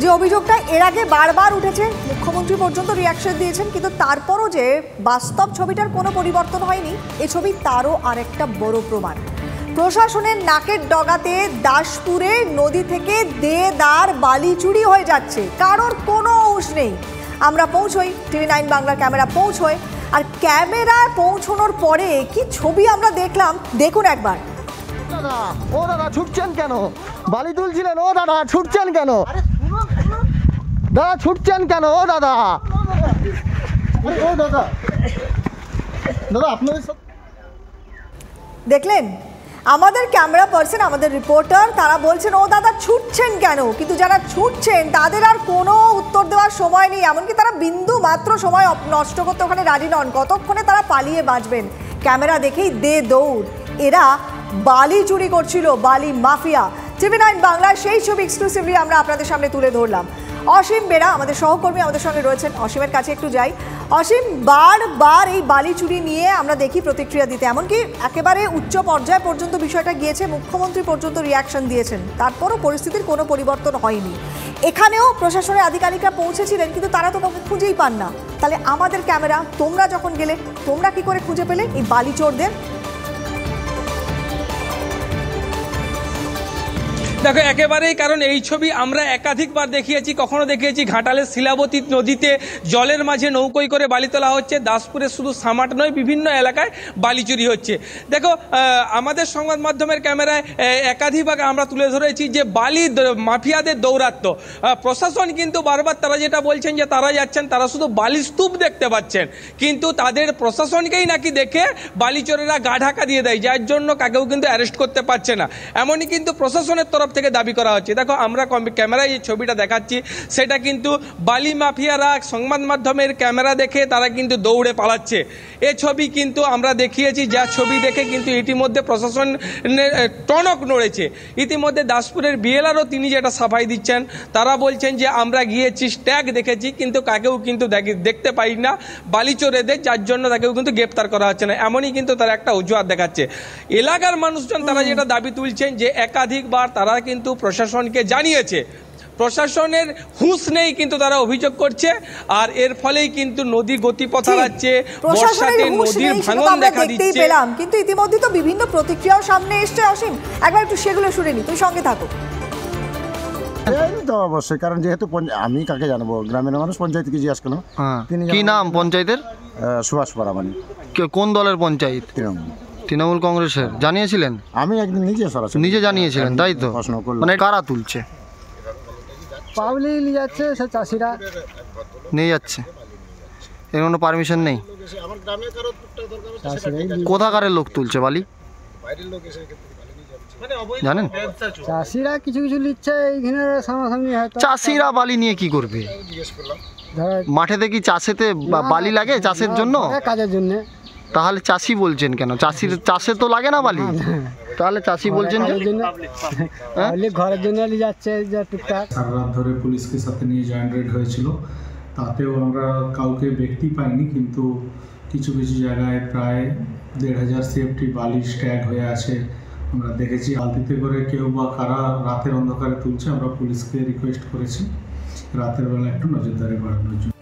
যে অভিযোগটা এর আগে বারবার উঠেছে, মুখ্যমন্ত্রী পর্যন্ত রিয়াকশন দিয়েছেন, কিন্তু তারপরও যে বাস্তব ছবিটার কোনো পরিবর্তন হয়নি, এই ছবি তারও আরেকটা বড় প্রমাণ। প্রশাসনের নাকের ডগাতে দাসপুরে নদী থেকে দেদার বালি চুরি হয়ে যাচ্ছে, কারোর কোনো হুঁশ নেই। আমরা পৌঁছই, TV9 বাংলার ক্যামেরা পৌঁছয়, আর ক্যামেরায় পৌঁছানোর পরে কি ছবি আমরা দেখলাম দেখুন একবার। দাদা, ও দাদা ছুটছেন কেন? বালি তুলছিলেন, ও দাদা ছুটছেন কেন? দাদা ছুটছেন কেন? ও দাদা, ও দাদা, দাদা আপনাদের দেখলেন আমাদের ক্যামেরা পার্সন, আমাদের রিপোর্টার, তারা বলছেন ও দাদা ছুটছেন কেন, কিন্তু যারা ছুটছেন তাদের আর কোনো উত্তর দেওয়ার সময় নেই, এমনকি তারা বিন্দু মাত্র সময় নষ্ট করতে ওখানে রাজি নন। কতক্ষণে তারা পালিয়ে বাঁচবেন, ক্যামেরা দেখেই দে দৌড়। এরা বালি চুরি করছিল, বালি মাফিয়া। TV9 বাংলার সেই ছবি এক্সক্লুসিভলি আমরা আপনাদের সামনে তুলে ধরলাম। অসীম বেরা আমাদের সহকর্মী আমাদের সঙ্গে রয়েছেন, অসীমের কাছে একটু যাই। অসীম, বারবার এই বালি চুরি নিয়ে আমরা দেখি প্রতিক্রিয়া দিতে, এমনকি একেবারে উচ্চ পর্যায় পর্যন্ত বিষয়টা গিয়েছে, মুখ্যমন্ত্রী পর্যন্ত রিয়াকশন দিয়েছেন, তারপরও পরিস্থিতির কোনো পরিবর্তন হয়নি। এখানেও প্রশাসনের আধিকারিকরা পৌঁছেছিলেন, কিন্তু তারা তো কাউকে খুঁজেই পান না। তাহলে আমাদের ক্যামেরা, তোমরা যখন গেলে, তোমরা কি করে খুঁজে পেলে এই বালি চোরদের? দেখো একেবারেই, কারণ এই ছবি আমরা একাধিকবার দেখিয়েছি। কখনো দেখিয়েছি ঘাটালের শিলাবতী নদীতে জলের মাঝে নৌকোয় করে বালি তোলা হচ্ছে, দাসপুরে শুধু সামাট নয় বিভিন্ন এলাকায় বালি চুরি হচ্ছে। দেখো আমাদের সংবাদ মাধ্যমের ক্যামেরায় একাধিকবার আমরা তুলে ধরেছি যে বালি মাফিয়াদের দৌরাত্ম্য। প্রশাসন কিন্তু বারবার তারা যেটা বলছেন যে তারা যাচ্ছেন, তারা শুধু বালি স্তূপ দেখতে পাচ্ছেন, কিন্তু তাদের প্রশাসনকেই নাকি দেখে বালি চোরেরা গা ঢাকা দিয়ে দেয়, যার জন্য কাকেও কিন্তু অ্যারেস্ট করতে পারছে না, এমনই কিন্তু প্রশাসনের তরফ থেকে দাবি করা হচ্ছে। দেখো আমরা ক্যামেরায় যে ছবিটা দেখাচ্ছি সেটা কিন্তু বালি মাফিয়ারা সংবাদ মাধ্যমের ক্যামেরা দেখে তারা কিন্তু দৌড়ে পালাচ্ছে। এ ছবি কিন্তু আমরা দেখিয়েছি, যা ছবি দেখে কিন্তু ইতিমধ্যে প্রশাসন টনক নড়েছে। ইতিমধ্যে দাসপুরের বিএলআরও তিনি যেটা সাফাই দিচ্ছেন, তারা বলছেন যে আমরা গিয়েছি, স্ট্যাগ দেখেছি, কিন্তু কাকেও কিন্তু দেখতে পাই না বালি চোরেদের, যার জন্য তাকেও কিন্তু গ্রেপ্তার করা হচ্ছে না, এমনই কিন্তু তারা একটা অজুহাত দেখাচ্ছে। এলাকার মানুষজন তারা যেটা দাবি তুলছেন যে একাধিকবার তারা কিন্তু প্রশাসনকে জানিয়েছে, প্রশাসনের হুঁশ নেই, কিন্তু তারা অভিযোগ করছে, আর এর ফলেই কিন্তু নদী গতিপথ হারাচ্ছে, বর্ষাতে নদীর ভাঙন দেখা দিচ্ছে। কিন্তু ইতিমধ্যে তো বিভিন্ন প্রতিক্রিয়াও সামনে এসছে। অসীম, একবার একটু সেগুলো শুনে নি, তুমি সঙ্গে থাকো। তো অবশ্যই, কারণ যেহেতু আমি কাকে জানাবো, গ্রামের মানুষ পঞ্চায়েত কি জিজ্ঞাসা করলো। কি নাম পঞ্চায়েতের? সুভাষ পারামানি। কোন দলের পঞ্চায়েত? তৃণমূল কংগ্রেসের। জানিয়েছিলেন? আমি একদিন নিজে জানিয়েছিলেন, তাই তো? মানে কারা তুলছে? পাবলি নিয়ে যাচ্ছে, সে চাষিরা নিয়ে যাচ্ছে, এর কোনো পারমিশন নেই। কোথাকারের লোক তুলছে বালি জানেন? চাষিরা কিছু কিছু নিচ্ছে, এইখানে সামনাসামনি। হয়তো চাষিরা বালি নিয়ে কি করবে? মাঠে দেখি চাষেতে বালি লাগে চাষের জন্য, কাজের জন্য। তাহলে চাষি বলছেন কেন? চাষে তো লাগে না বালি, তাহলে চাষি বলছেন ঘরের জন্য যাচ্ছে টুকটাক। সারা রাত ধরে পুলিশকে সাথে নিয়ে জয়েন্ট রেড হয়েছিল, তাতেও আমরা কাউকে ব্যক্তি পাইনি, কিন্তু কিছু কিছু জায়গায় প্রায় ১৫০০ সেফটি বালি স্ট্যাগ হয়ে আছে আমরা দেখেছি। বালতিতে করে কেউ বা কারা রাতের অন্ধকারে তুলছে, আমরা পুলিশকে রিকোয়েস্ট করেছি রাতের বেলা একটু নজরদারি বাড়ানোর জন্য।